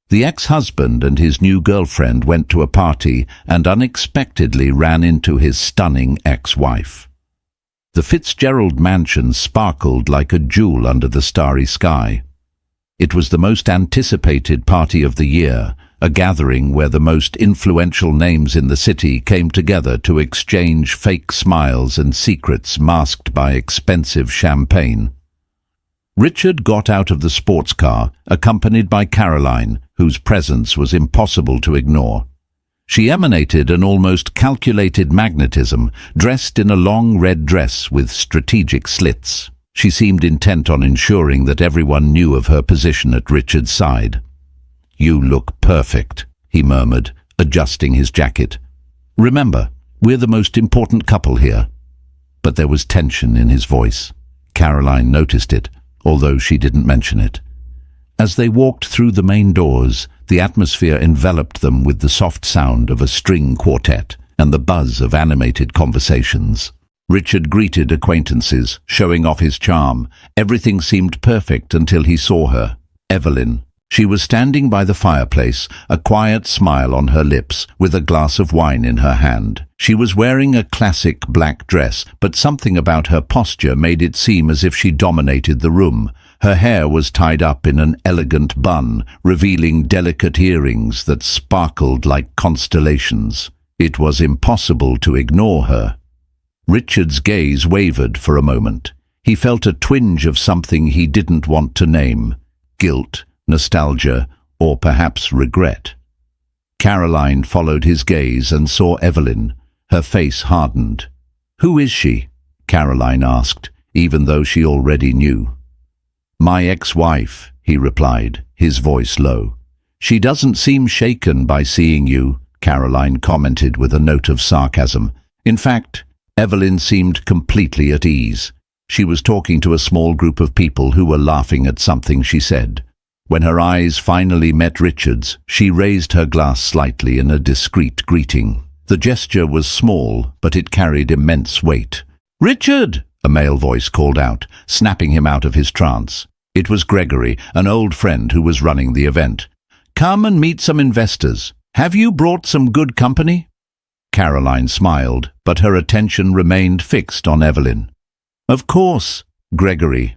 The ex-husband and his new girlfriend went to a party and unexpectedly ran into his stunning ex-wife. The Fitzgerald mansion sparkled like a jewel under the starry sky. It was the most anticipated party of the year, a gathering where the most influential names in the city came together to exchange fake smiles and secrets masked by expensive champagne. Richard got out of the sports car, accompanied by Caroline, whose presence was impossible to ignore. She emanated an almost calculated magnetism, dressed in a long red dress with strategic slits. She seemed intent on ensuring that everyone knew of her position at Richard's side. "You look perfect," he murmured, adjusting his jacket. "Remember, we're the most important couple here." But there was tension in his voice. Caroline noticed it, although she didn't mention it. As they walked through the main doors, the atmosphere enveloped them with the soft sound of a string quartet and the buzz of animated conversations. Richard greeted acquaintances, showing off his charm. Everything seemed perfect until he saw her, Evelyn. She was standing by the fireplace, a quiet smile on her lips, with a glass of wine in her hand. She was wearing a classic black dress, but something about her posture made it seem as if she dominated the room. Her hair was tied up in an elegant bun, revealing delicate earrings that sparkled like constellations. It was impossible to ignore her. Richard's gaze wavered for a moment. He felt a twinge of something he didn't want to name: guilt, nostalgia, or perhaps regret. Caroline followed his gaze and saw Evelyn. Her face hardened. "Who is she?" Caroline asked, even though she already knew. "My ex-wife," he replied, his voice low. "She doesn't seem shaken by seeing you," Caroline commented with a note of sarcasm. In fact, Evelyn seemed completely at ease. She was talking to a small group of people who were laughing at something she said. When her eyes finally met Richard's, she raised her glass slightly in a discreet greeting. The gesture was small, but it carried immense weight. "Richard!" a male voice called out, snapping him out of his trance. It was Gregory, an old friend who was running the event. "Come and meet some investors. Have you brought some good company?" Caroline smiled, but her attention remained fixed on Evelyn. "Of course, Gregory."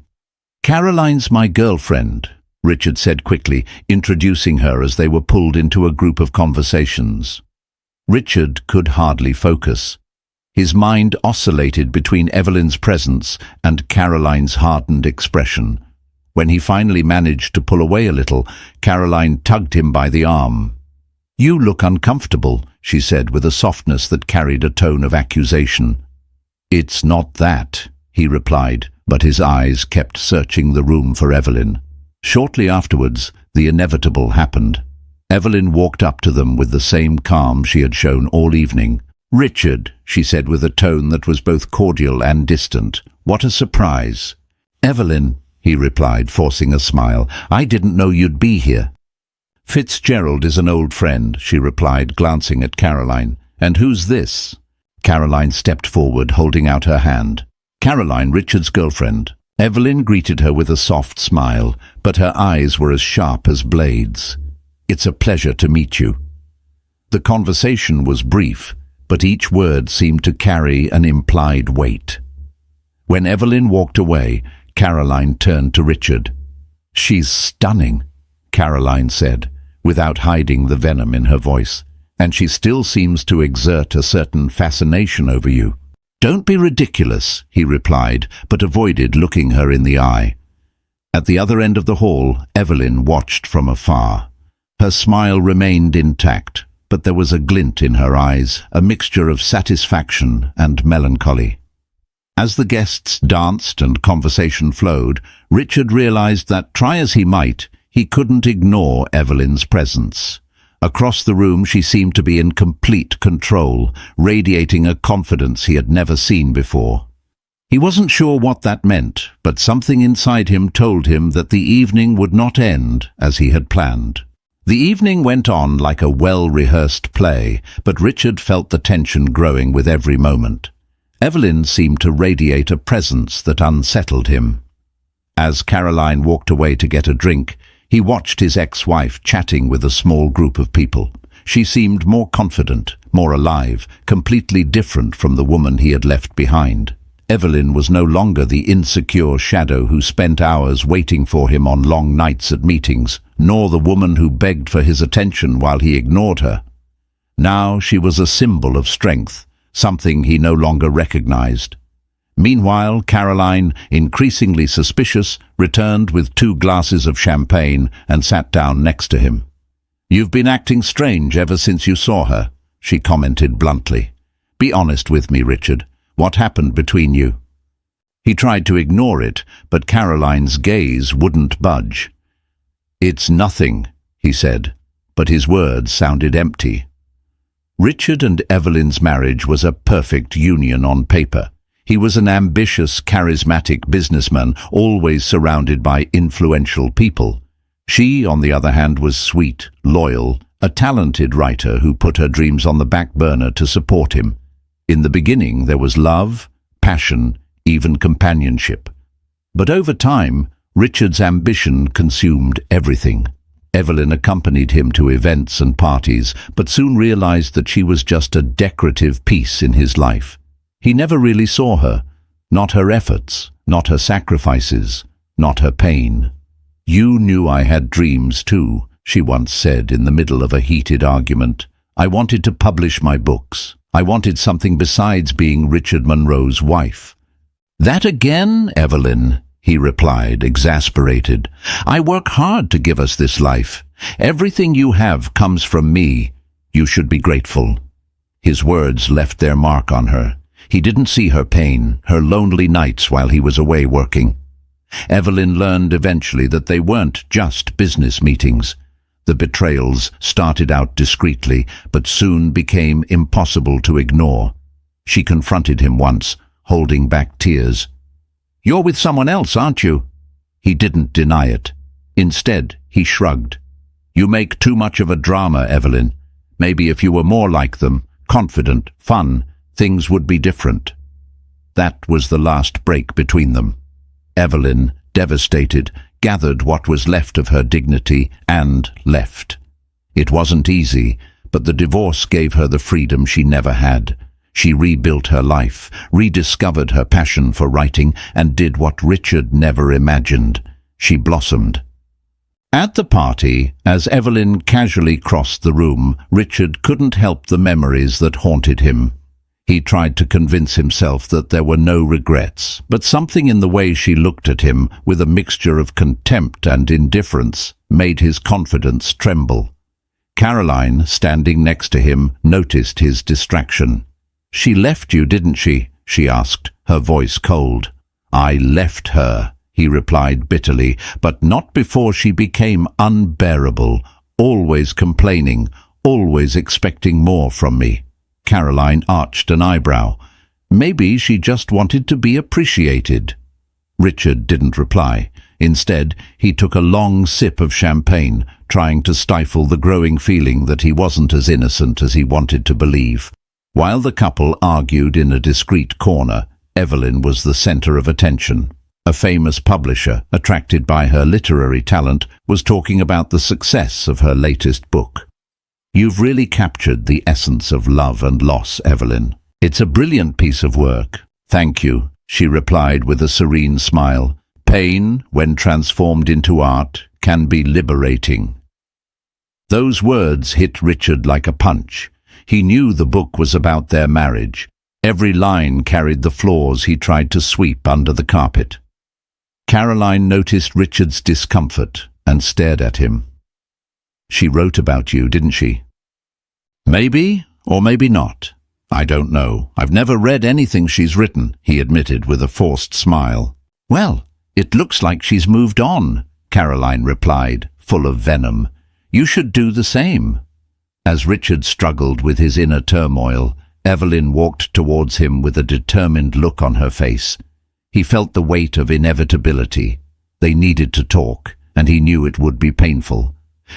"Caroline's my girlfriend," Richard said quickly, introducing her as they were pulled into a group of conversations. Richard could hardly focus. His mind oscillated between Evelyn's presence and Caroline's hardened expression. When he finally managed to pull away a little, Caroline tugged him by the arm. "You look uncomfortable," she said with a softness that carried a tone of accusation. "It's not that," he replied, but his eyes kept searching the room for Evelyn. Shortly afterwards, the inevitable happened. Evelyn walked up to them with the same calm she had shown all evening. "Richard," she said with a tone that was both cordial and distant, "what a surprise." "Evelyn," he replied, forcing a smile, "I didn't know you'd be here." "Fitzgerald is an old friend," she replied, glancing at Caroline. "And who's this?" Caroline stepped forward, holding out her hand. "Caroline, Richard's girlfriend." Evelyn greeted her with a soft smile, but her eyes were as sharp as blades. "It's a pleasure to meet you." The conversation was brief, but each word seemed to carry an implied weight. When Evelyn walked away, Caroline turned to Richard. "She's stunning," Caroline said, without hiding the venom in her voice. "And she still seems to exert a certain fascination over you." "Don't be ridiculous," he replied, but avoided looking her in the eye. At the other end of the hall, Evelyn watched from afar. Her smile remained intact, but there was a glint in her eyes, a mixture of satisfaction and melancholy. As the guests danced and conversation flowed, Richard realized that, try as he might, he couldn't ignore Evelyn's presence. Across the room she seemed to be in complete control, radiating a confidence he had never seen before. He wasn't sure what that meant, but something inside him told him that the evening would not end as he had planned. The evening went on like a well-rehearsed play, but Richard felt the tension growing with every moment. Evelyn seemed to radiate a presence that unsettled him. As Caroline walked away to get a drink, He watched his ex-wife chatting with a small group of people. She seemed more confident, more alive, completely different from the woman he had left behind. Evelyn was no longer the insecure shadow who spent hours waiting for him on long nights at meetings, nor the woman who begged for his attention while he ignored her. Now she was a symbol of strength, something he no longer recognized. Meanwhile, Caroline, increasingly suspicious, returned with 2 glasses of champagne and sat down next to him. "You've been acting strange ever since you saw her," she commented bluntly. "Be honest with me, Richard. What happened between you?" He tried to ignore it, but Caroline's gaze wouldn't budge. "It's nothing," he said, but his words sounded empty. Richard and Evelyn's marriage was a perfect union on paper. He was an ambitious, charismatic businessman, always surrounded by influential people. She, on the other hand, was sweet, loyal, a talented writer who put her dreams on the back burner to support him. In the beginning, there was love, passion, even companionship. But over time, Richard's ambition consumed everything. Evelyn accompanied him to events and parties, but soon realized that she was just a decorative piece in his life. He never really saw her, not her efforts, not her sacrifices, not her pain. "You knew I had dreams too," she once said in the middle of a heated argument. "I wanted to publish my books. I wanted something besides being Richard Monroe's wife." "That again, Evelyn?" he replied, exasperated. "I work hard to give us this life. Everything you have comes from me. You should be grateful." His words left their mark on her. He didn't see her pain, her lonely nights while he was away working. Evelyn learned eventually that they weren't just business meetings. The betrayals started out discreetly, but soon became impossible to ignore. She confronted him once, holding back tears. "You're with someone else, aren't you?" He didn't deny it. Instead, he shrugged. "You make too much of a drama, Evelyn. Maybe if you were more like them, confident, fun, things would be different." That was the last break between them. Evelyn, devastated, gathered what was left of her dignity and left. It wasn't easy, but the divorce gave her the freedom she never had. She rebuilt her life, rediscovered her passion for writing, and did what Richard never imagined. She blossomed. At the party, as Evelyn casually crossed the room, Richard couldn't help the memories that haunted him. He tried to convince himself that there were no regrets, but something in the way she looked at him, with a mixture of contempt and indifference, made his confidence tremble. Caroline, standing next to him, noticed his distraction. "She left you, didn't she?" she asked, her voice cold. "I left her," he replied bitterly, "but not before she became unbearable, always complaining, always expecting more from me." Caroline arched an eyebrow. Maybe she just wanted to be appreciated. Richard didn't reply. Instead, he took a long sip of champagne, trying to stifle the growing feeling that he wasn't as innocent as he wanted to believe. While the couple argued in a discreet corner, Evelyn was the center of attention. A famous publisher, attracted by her literary talent, was talking about the success of her latest book. "You've really captured the essence of love and loss, Evelyn. It's a brilliant piece of work." "Thank you," she replied with a serene smile. "Pain, when transformed into art, can be liberating." Those words hit Richard like a punch. He knew the book was about their marriage. Every line carried the flaws he tried to sweep under the carpet. Caroline noticed Richard's discomfort and stared at him. "She wrote about you, didn't she?" "Maybe, or maybe not. I don't know. I've never read anything she's written," he admitted with a forced smile. "Well, it looks like she's moved on," Caroline replied, full of venom. "You should do the same." As Richard struggled with his inner turmoil, Evelyn walked towards him with a determined look on her face. He felt the weight of inevitability. They needed to talk, and he knew it would be painful.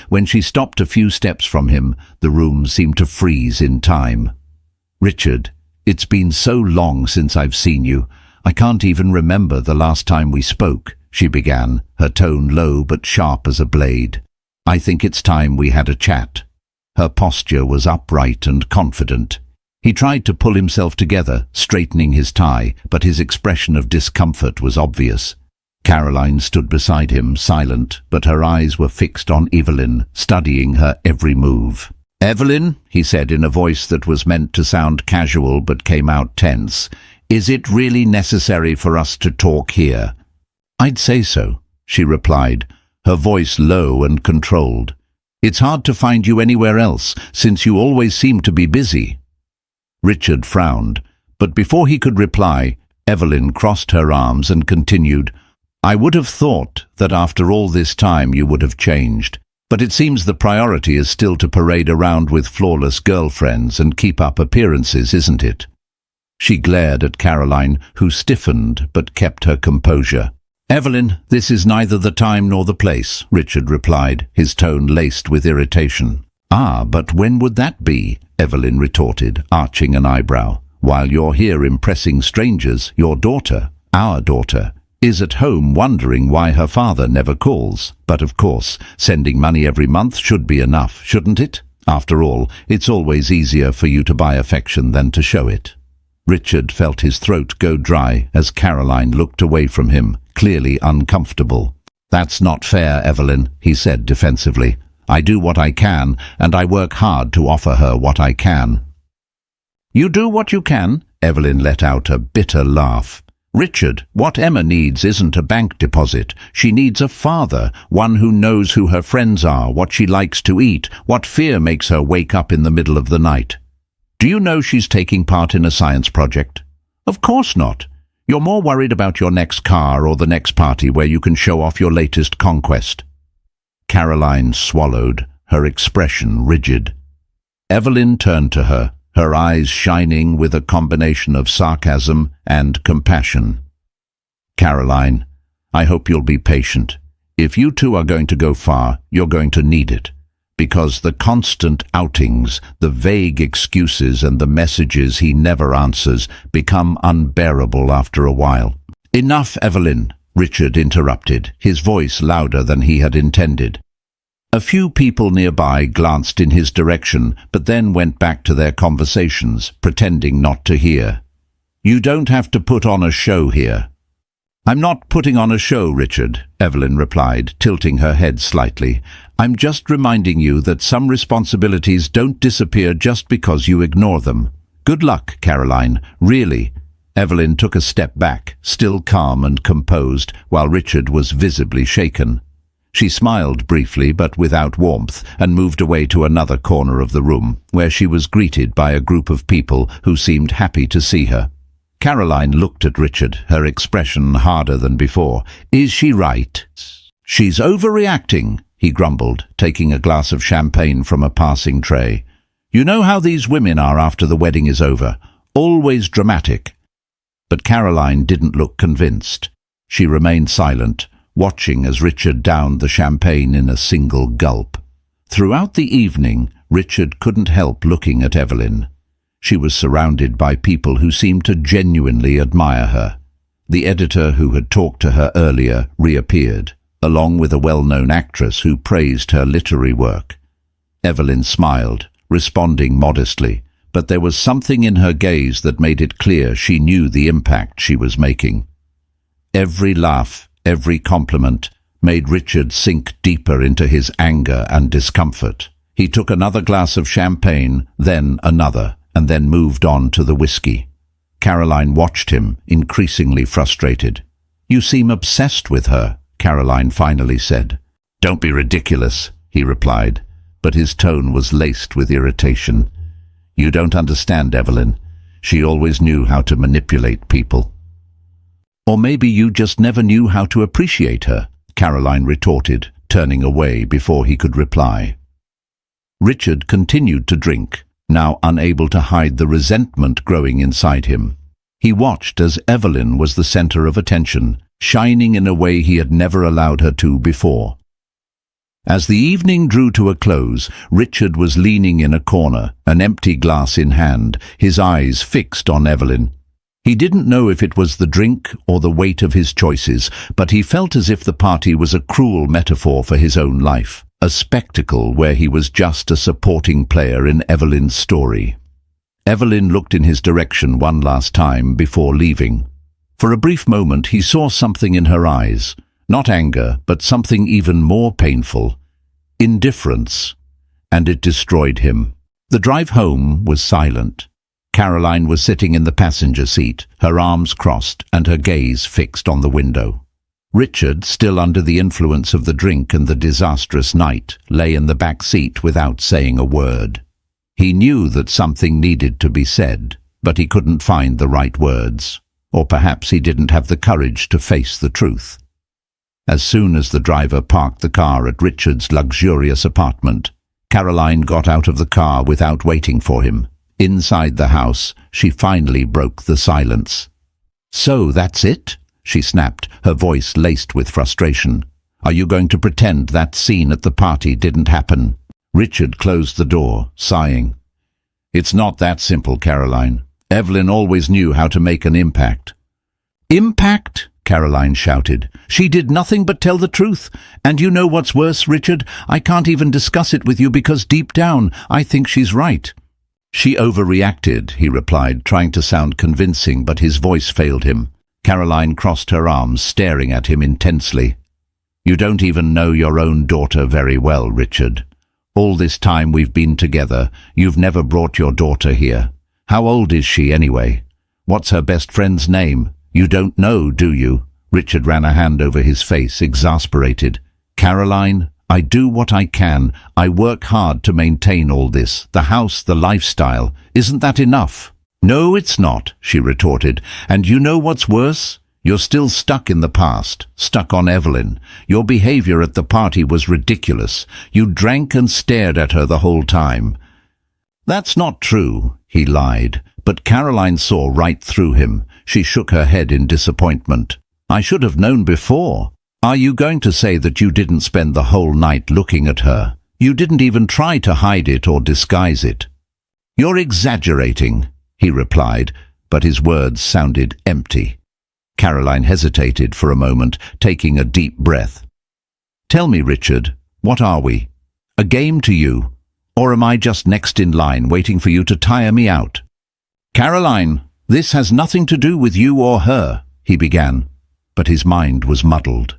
When she stopped a few steps from him, the room seemed to freeze in time. "Richard, it's been so long since I've seen you. I can't even remember the last time we spoke," she began, her tone low but sharp as a blade. "I think it's time we had a chat." Her posture was upright and confident. He tried to pull himself together, straightening his tie, but his expression of discomfort was obvious. Caroline stood beside him, silent, but her eyes were fixed on Evelyn, studying her every move. "Evelyn," he said in a voice that was meant to sound casual but came out tense, "is it really necessary for us to talk here?" "I'd say so," she replied, her voice low and controlled. "It's hard to find you anywhere else, since you always seem to be busy." Richard frowned, but before he could reply, Evelyn crossed her arms and continued, "I would have thought that after all this time you would have changed, but it seems the priority is still to parade around with flawless girlfriends and keep up appearances, isn't it?" She glared at Caroline, who stiffened but kept her composure. "Evelyn, this is neither the time nor the place," Richard replied, his tone laced with irritation. "Ah, but when would that be?" Evelyn retorted, arching an eyebrow. "While you're here impressing strangers, your daughter, our daughter, is at home wondering why her father never calls. But of course, sending money every month should be enough, shouldn't it? After all, it's always easier for you to buy affection than to show it." Richard felt his throat go dry as Caroline looked away from him, clearly uncomfortable. "That's not fair, Evelyn," he said defensively. "I do what I can, and I work hard to offer her what I can." "You do what you can?" Evelyn let out a bitter laugh. "Richard, what Emma needs isn't a bank deposit. She needs a father, one who knows who her friends are, what she likes to eat, what fear makes her wake up in the middle of the night. Do you know she's taking part in a science project?" "Of course not. You're more worried about your next car or the next party where you can show off your latest conquest." Caroline swallowed, her expression rigid. Evelyn turned to her, her eyes shining with a combination of sarcasm and compassion. "Caroline, I hope you'll be patient. If you two are going to go far, you're going to need it. Because the constant outings, the vague excuses and the messages he never answers become unbearable after a while." "Enough, Evelyn," Richard interrupted, his voice louder than he had intended. A few people nearby glanced in his direction, but then went back to their conversations, pretending not to hear. "You don't have to put on a show here." "I'm not putting on a show, Richard," Evelyn replied, tilting her head slightly. "I'm just reminding you that some responsibilities don't disappear just because you ignore them. Good luck, Caroline, really." Evelyn took a step back, still calm and composed, while Richard was visibly shaken. She smiled briefly but without warmth and moved away to another corner of the room, where she was greeted by a group of people who seemed happy to see her. Caroline looked at Richard, her expression harder than before. "Is she right?" "She's overreacting," he grumbled, taking a glass of champagne from a passing tray. "You know how these women are after the wedding is over. Always dramatic." But Caroline didn't look convinced. She remained silent, watching as Richard downed the champagne in a single gulp. Throughout the evening, Richard couldn't help looking at Evelyn. She was surrounded by people who seemed to genuinely admire her. The editor who had talked to her earlier reappeared, along with a well-known actress who praised her literary work. Evelyn smiled, responding modestly, but there was something in her gaze that made it clear she knew the impact she was making. Every laugh, every compliment, made Richard sink deeper into his anger and discomfort. He took another glass of champagne, then another, and then moved on to the whiskey. Caroline watched him, increasingly frustrated. "You seem obsessed with her," Caroline finally said. "Don't be ridiculous," he replied, but his tone was laced with irritation. "You don't understand, Evelyn. She always knew how to manipulate people." "Or maybe you just never knew how to appreciate her," Caroline retorted, turning away before he could reply. Richard continued to drink, now unable to hide the resentment growing inside him. He watched as Evelyn was the center of attention, shining in a way he had never allowed her to before. As the evening drew to a close, Richard was leaning in a corner, an empty glass in hand, his eyes fixed on Evelyn. He didn't know if it was the drink or the weight of his choices, but he felt as if the party was a cruel metaphor for his own life, a spectacle where he was just a supporting player in Evelyn's story. Evelyn looked in his direction one last time before leaving. For a brief moment he saw something in her eyes, not anger, but something even more painful, indifference, and it destroyed him. The drive home was silent. Caroline was sitting in the passenger seat, her arms crossed and her gaze fixed on the window. Richard, still under the influence of the drink and the disastrous night, lay in the back seat without saying a word. He knew that something needed to be said, but he couldn't find the right words. Or perhaps he didn't have the courage to face the truth. As soon as the driver parked the car at Richard's luxurious apartment, Caroline got out of the car without waiting for him. Inside the house, she finally broke the silence. "So that's it?" she snapped, her voice laced with frustration. "Are you going to pretend that scene at the party didn't happen?" Richard closed the door, sighing. "It's not that simple, Caroline. Evelyn always knew how to make an impact." "Impact?" Caroline shouted. "She did nothing but tell the truth. And you know what's worse, Richard? I can't even discuss it with you because deep down, I think she's right." "She overreacted," he replied, trying to sound convincing, but his voice failed him. Caroline crossed her arms, staring at him intensely. "You don't even know your own daughter very well, Richard. All this time we've been together, you've never brought your daughter here. How old is she, anyway? What's her best friend's name? You don't know, do you?" Richard ran a hand over his face, exasperated. "Caroline, I do what I can. I work hard to maintain all this, the house, the lifestyle. Isn't that enough?" "No, it's not," she retorted. "And you know what's worse? You're still stuck in the past, stuck on Evelyn. Your behavior at the party was ridiculous. You drank and stared at her the whole time." "That's not true," he lied, but Caroline saw right through him. She shook her head in disappointment. "I should have known before. Are you going to say that you didn't spend the whole night looking at her? You didn't even try to hide it or disguise it?" "You're exaggerating," he replied, but his words sounded empty. Caroline hesitated for a moment, taking a deep breath. "Tell me, Richard, what are we? A game to you? Or am I just next in line waiting for you to tire me out?" "Caroline, this has nothing to do with you or her," he began, but his mind was muddled.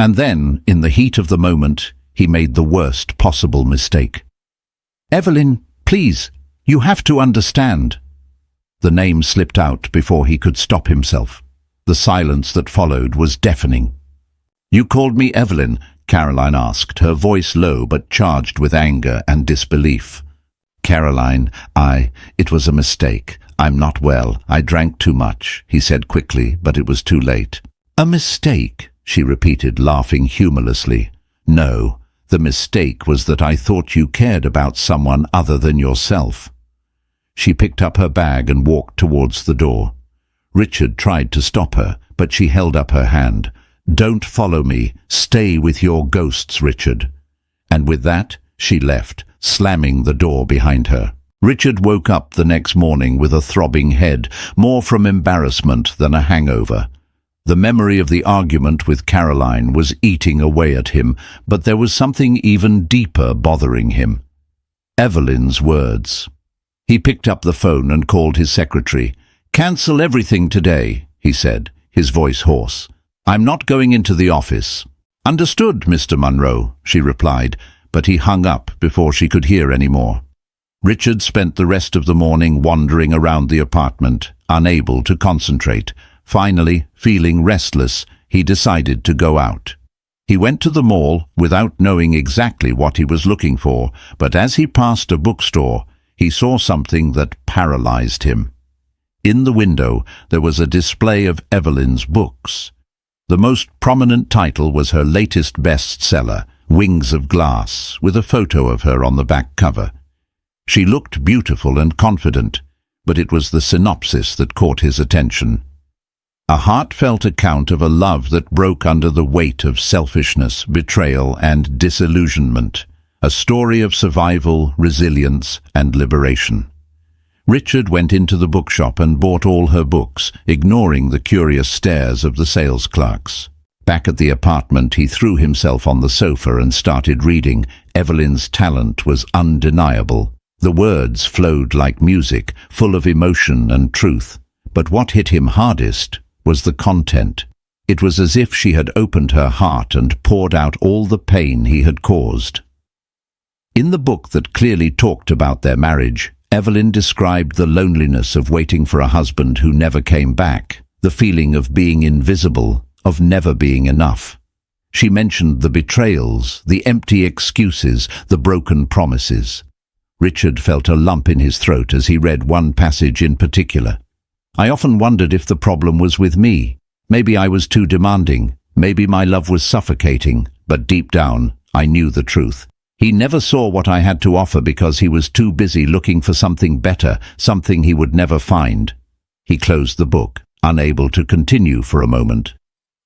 And then, in the heat of the moment, he made the worst possible mistake. "Evelyn, please, you have to understand." The name slipped out before he could stop himself. The silence that followed was deafening. "You called me Evelyn?" Caroline asked, her voice low but charged with anger and disbelief. "Caroline, it was a mistake. I'm not well. I drank too much," he said quickly, but it was too late. "A mistake?" she repeated, laughing humorlessly. "No, the mistake was that I thought you cared about someone other than yourself." She picked up her bag and walked towards the door. Richard tried to stop her, but she held up her hand. "Don't follow me. Stay with your ghosts, Richard." And with that, she left, slamming the door behind her. Richard woke up the next morning with a throbbing head, more from embarrassment than a hangover. The memory of the argument with Caroline was eating away at him, but there was something even deeper bothering him. Evelyn's words. He picked up the phone and called his secretary. "Cancel everything today," he said, his voice hoarse. "I'm not going into the office." "Understood, Mr. Munro," she replied, but he hung up before she could hear any more. Richard spent the rest of the morning wandering around the apartment, unable to concentrate. Finally, feeling restless, he decided to go out. He went to the mall without knowing exactly what he was looking for, but as he passed a bookstore, he saw something that paralyzed him. In the window, there was a display of Evelyn's books. The most prominent title was her latest bestseller, Wings of Glass, with a photo of her on the back cover. She looked beautiful and confident, but it was the synopsis that caught his attention. A heartfelt account of a love that broke under the weight of selfishness, betrayal, and disillusionment. A story of survival, resilience, and liberation. Richard went into the bookshop and bought all her books, ignoring the curious stares of the sales clerks. Back at the apartment, he threw himself on the sofa and started reading. Evelyn's talent was undeniable. The words flowed like music, full of emotion and truth. But what hit him hardest was the content. It was as if she had opened her heart and poured out all the pain he had caused. In the book that clearly talked about their marriage, Evelyn described the loneliness of waiting for a husband who never came back, the feeling of being invisible, of never being enough. She mentioned the betrayals, the empty excuses, the broken promises. Richard felt a lump in his throat as he read one passage in particular. I often wondered if the problem was with me. Maybe I was too demanding. Maybe my love was suffocating. But deep down, I knew the truth. He never saw what I had to offer because he was too busy looking for something better, something he would never find. He closed the book, unable to continue for a moment.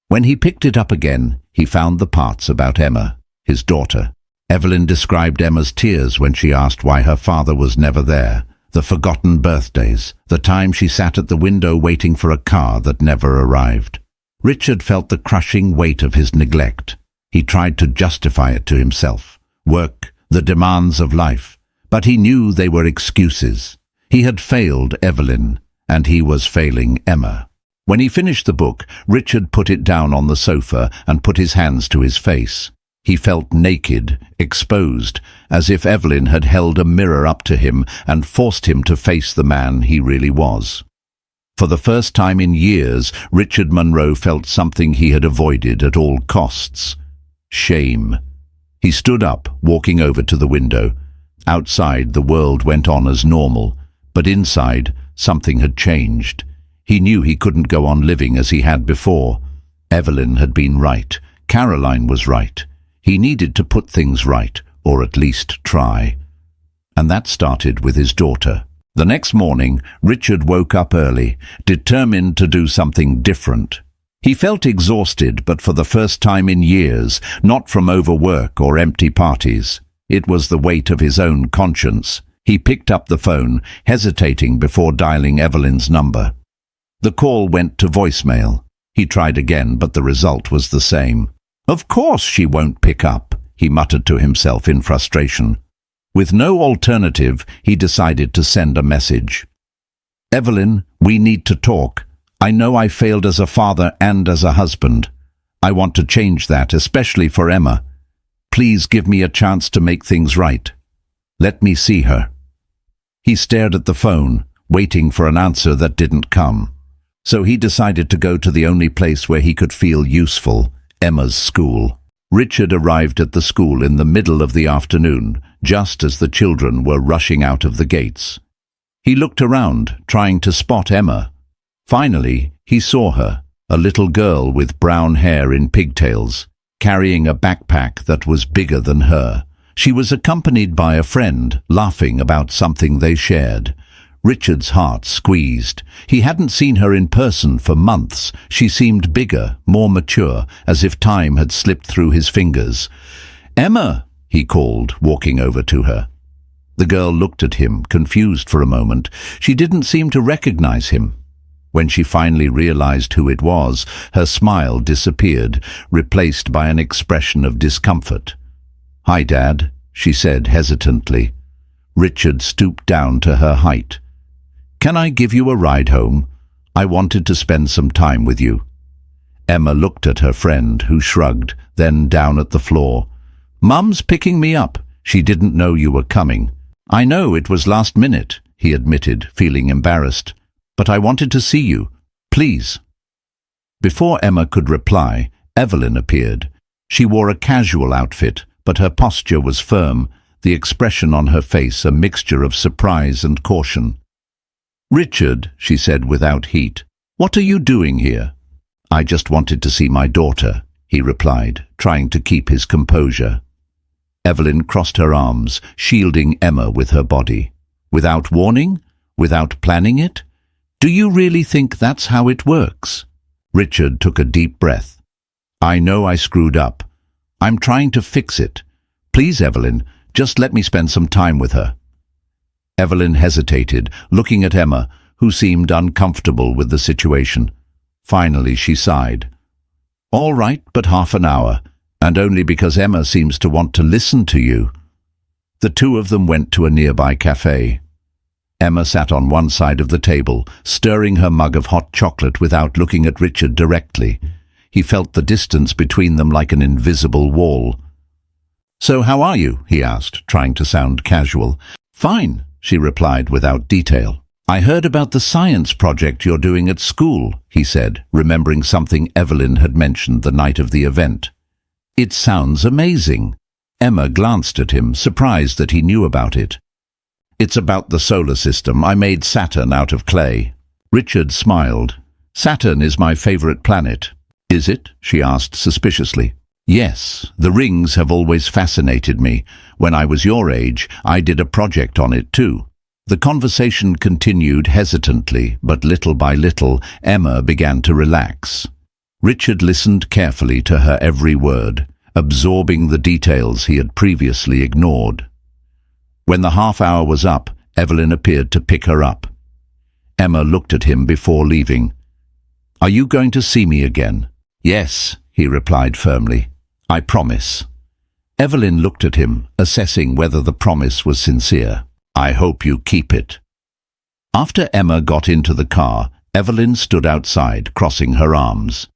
When he picked it up again, he found the parts about Emma, his daughter. Evelyn described Emma's tears when she asked why her father was never there, the forgotten birthdays, the time she sat at the window waiting for a car that never arrived. Richard felt the crushing weight of his neglect. He tried to justify it to himself. Work, the demands of life. But he knew they were excuses. He had failed Evelyn, and he was failing Emma. When he finished the book, Richard put it down on the sofa and put his hands to his face. He felt naked, exposed, as if Evelyn had held a mirror up to him and forced him to face the man he really was. For the first time in years, Richard Monroe felt something he had avoided at all costs: shame. He stood up, walking over to the window. Outside, the world went on as normal, but inside, something had changed. He knew he couldn't go on living as he had before. Evelyn had been right. Caroline was right. He needed to put things right, or at least try. And that started with his daughter. The next morning, Richard woke up early, determined to do something different. He felt exhausted, but for the first time in years, not from overwork or empty parties. It was the weight of his own conscience. He picked up the phone, hesitating before dialing Evelyn's number. The call went to voicemail. He tried again, but the result was the same. "Of course she won't pick up," he muttered to himself in frustration. With no alternative, he decided to send a message. "Evelyn, we need to talk. I know I failed as a father and as a husband. I want to change that, especially for Emma. Please give me a chance to make things right. Let me see her." He stared at the phone, waiting for an answer that didn't come. So he decided to go to the only place where he could feel useful: Emma's school. Richard arrived at the school in the middle of the afternoon, just as the children were rushing out of the gates. He looked around, trying to spot Emma. Finally, he saw her, a little girl with brown hair in pigtails, carrying a backpack that was bigger than her. She was accompanied by a friend, laughing about something they shared. Richard's heart squeezed. He hadn't seen her in person for months. She seemed bigger, more mature, as if time had slipped through his fingers. "Emma!" he called, walking over to her. The girl looked at him, confused for a moment. She didn't seem to recognize him. When she finally realized who it was, her smile disappeared, replaced by an expression of discomfort. "Hi, Dad," she said hesitantly. Richard stooped down to her height. "Can I give you a ride home? I wanted to spend some time with you." Emma looked at her friend, who shrugged, then down at the floor. "Mum's picking me up. She didn't know you were coming." "I know, it was last minute," he admitted, feeling embarrassed. "But I wanted to see you. Please." Before Emma could reply, Evelyn appeared. She wore a casual outfit, but her posture was firm, the expression on her face a mixture of surprise and caution. "Richard," she said without heat, "what are you doing here?" "I just wanted to see my daughter," he replied, trying to keep his composure. Evelyn crossed her arms, shielding Emma with her body. "Without warning? Without planning it? Do you really think that's how it works?" Richard took a deep breath. "I know I screwed up. I'm trying to fix it. Please, Evelyn, just let me spend some time with her." Evelyn hesitated, looking at Emma, who seemed uncomfortable with the situation. Finally she sighed. "All right, but half an hour, and only because Emma seems to want to listen to you." The two of them went to a nearby cafe. Emma sat on one side of the table, stirring her mug of hot chocolate without looking at Richard directly. He felt the distance between them like an invisible wall. "So how are you?" he asked, trying to sound casual. "Fine," she replied without detail. "I heard about the science project you're doing at school," he said, remembering something Evelyn had mentioned the night of the event. "It sounds amazing." Emma glanced at him, surprised that he knew about it. "It's about the solar system. I made Saturn out of clay." Richard smiled. "Saturn is my favorite planet." "Is it?" she asked suspiciously. "Yes, the rings have always fascinated me. When I was your age, I did a project on it too." The conversation continued hesitantly, but little by little, Emma began to relax. Richard listened carefully to her every word, absorbing the details he had previously ignored. When the half hour was up, Evelyn appeared to pick her up. Emma looked at him before leaving. "Are you going to see me again?" "Yes," he replied firmly. "I promise." Evelyn looked at him, assessing whether the promise was sincere. "I hope you keep it." After Emma got into the car, Evelyn stood outside, crossing her arms.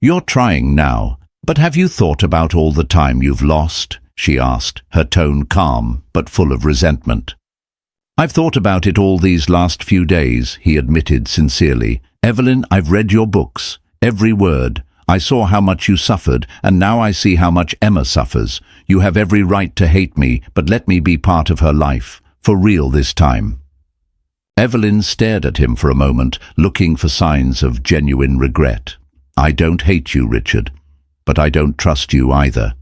"You're trying now, but have you thought about all the time you've lost?" she asked, her tone calm but full of resentment. "I've thought about it all these last few days," he admitted sincerely. "Evelyn, I've read your books, every word. I saw how much you suffered, and now I see how much Emma suffers. You have every right to hate me, but let me be part of her life, for real this time." Evelyn stared at him for a moment, looking for signs of genuine regret. "I don't hate you, Richard, but I don't trust you either.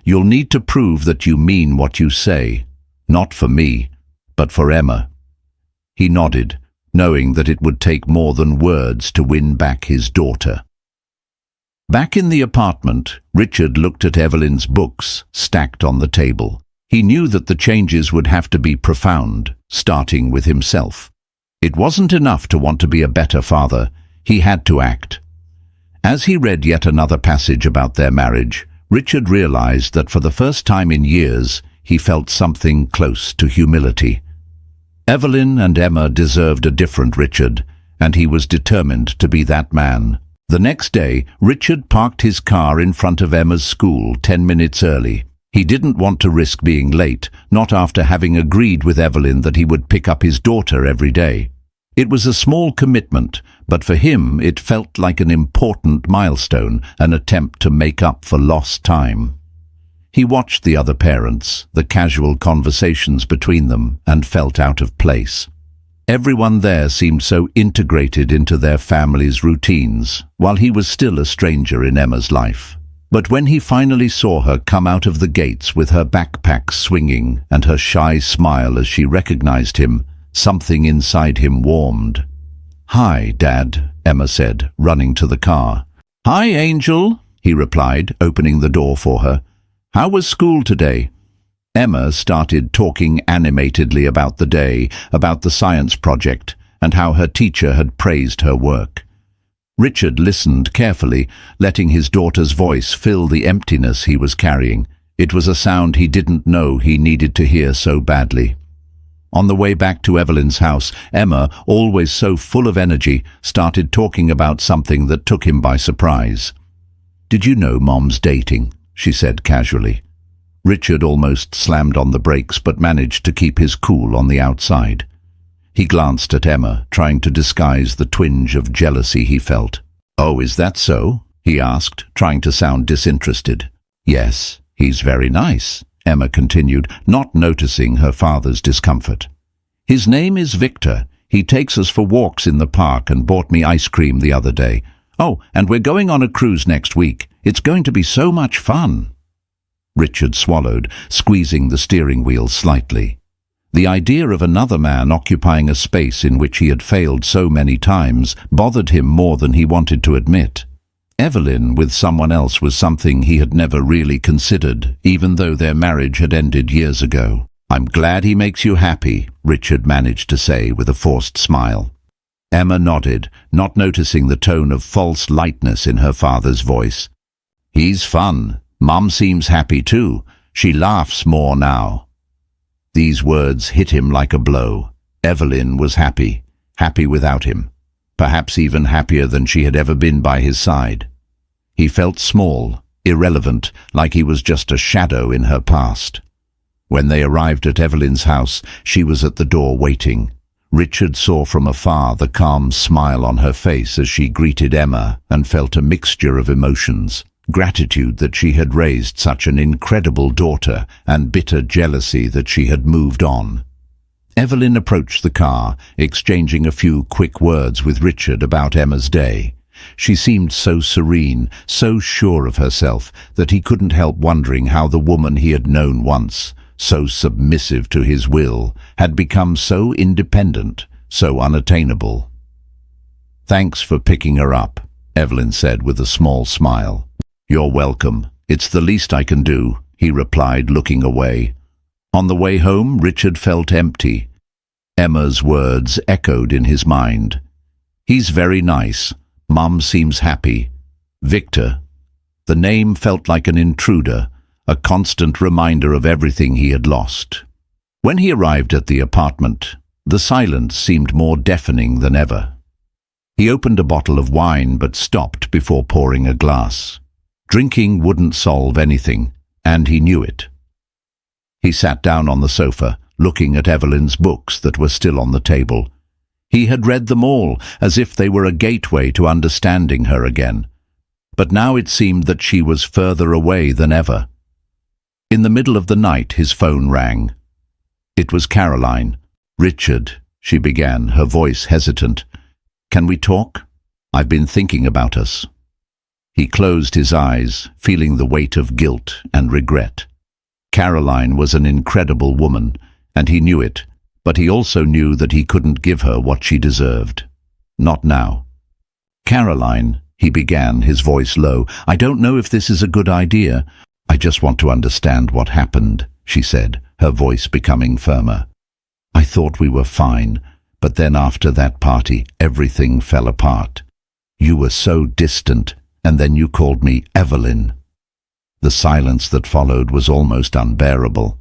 You'll need to prove that you mean what you say, not for me, but for Emma." He nodded, knowing that it would take more than words to win back his daughter. Back in the apartment, Richard looked at Evelyn's books stacked on the table. He knew that the changes would have to be profound, starting with himself. It wasn't enough to want to be a better father. He had to act. As he read yet another passage about their marriage, Richard realized that for the first time in years, he felt something close to humility. Evelyn and Emma deserved a different Richard, and he was determined to be that man. The next day, Richard parked his car in front of Emma's school 10 minutes early. He didn't want to risk being late, not after having agreed with Evelyn that he would pick up his daughter every day. It was a small commitment, but for him it felt like an important milestone, an attempt to make up for lost time. He watched the other parents, the casual conversations between them, and felt out of place. Everyone there seemed so integrated into their family's routines, while he was still a stranger in Emma's life. But when he finally saw her come out of the gates with her backpack swinging and her shy smile as she recognized him, something inside him warmed. "Hi, Dad," Emma said, running to the car. "Hi, Angel," he replied, opening the door for her. "How was school today?" Emma started talking animatedly about the day, about the science project, and how her teacher had praised her work. Richard listened carefully, letting his daughter's voice fill the emptiness he was carrying. It was a sound he didn't know he needed to hear so badly. On the way back to Evelyn's house, Emma, always so full of energy, started talking about something that took him by surprise. "Did you know Mom's dating?" she said casually. Richard almost slammed on the brakes but managed to keep his cool on the outside. He glanced at Emma, trying to disguise the twinge of jealousy he felt. "Oh, is that so?" he asked, trying to sound disinterested. "Yes, he's very nice," Emma continued, not noticing her father's discomfort. "His name is Victor. He takes us for walks in the park and bought me ice cream the other day. Oh, and we're going on a cruise next week. It's going to be so much fun." Richard swallowed, squeezing the steering wheel slightly. The idea of another man occupying a space in which he had failed so many times bothered him more than he wanted to admit. Evelyn with someone else was something he had never really considered, even though their marriage had ended years ago. "I'm glad he makes you happy," Richard managed to say with a forced smile. Emma nodded, not noticing the tone of false lightness in her father's voice. "He's fun. Mum seems happy too. She laughs more now." These words hit him like a blow. Evelyn was happy, happy without him, perhaps even happier than she had ever been by his side. He felt small, irrelevant, like he was just a shadow in her past. When they arrived at Evelyn's house, she was at the door waiting. Richard saw from afar the calm smile on her face as she greeted Emma and felt a mixture of emotions. Gratitude that she had raised such an incredible daughter and bitter jealousy that she had moved on. Evelyn approached the car, exchanging a few quick words with Richard about Emma's day. She seemed so serene, so sure of herself, that he couldn't help wondering how the woman he had known once, so submissive to his will, had become so independent, so unattainable. "Thanks for picking her up," Evelyn said with a small smile. "You're welcome. It's the least I can do," he replied, looking away. On the way home, Richard felt empty. Emma's words echoed in his mind. "He's very nice. Mum seems happy. Victor." The name felt like an intruder, a constant reminder of everything he had lost. When he arrived at the apartment, the silence seemed more deafening than ever. He opened a bottle of wine but stopped before pouring a glass. Drinking wouldn't solve anything, and he knew it. He sat down on the sofa, looking at Evelyn's books that were still on the table. He had read them all, as if they were a gateway to understanding her again. But now it seemed that she was further away than ever. In the middle of the night, his phone rang. It was Caroline. "Richard," she began, her voice hesitant. "Can we talk? I've been thinking about us." He closed his eyes, feeling the weight of guilt and regret. Caroline was an incredible woman, and he knew it, but he also knew that he couldn't give her what she deserved. Not now. "Caroline," he began, his voice low, "I don't know if this is a good idea. I just want to understand what happened," she said, her voice becoming firmer. "I thought we were fine, but then after that party, everything fell apart. You were so distant, and then you called me Evelyn." The silence that followed was almost unbearable.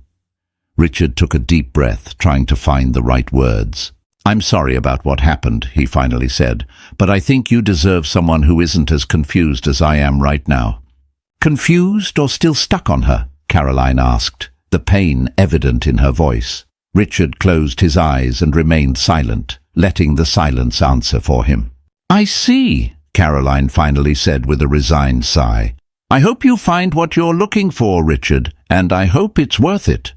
Richard took a deep breath, trying to find the right words. "I'm sorry about what happened," he finally said, "but I think you deserve someone who isn't as confused as I am right now." "Confused or still stuck on her?" Caroline asked, the pain evident in her voice. Richard closed his eyes and remained silent, letting the silence answer for him. "I see," Caroline finally said with a resigned sigh. "I hope you find what you're looking for, Richard, and I hope it's worth it."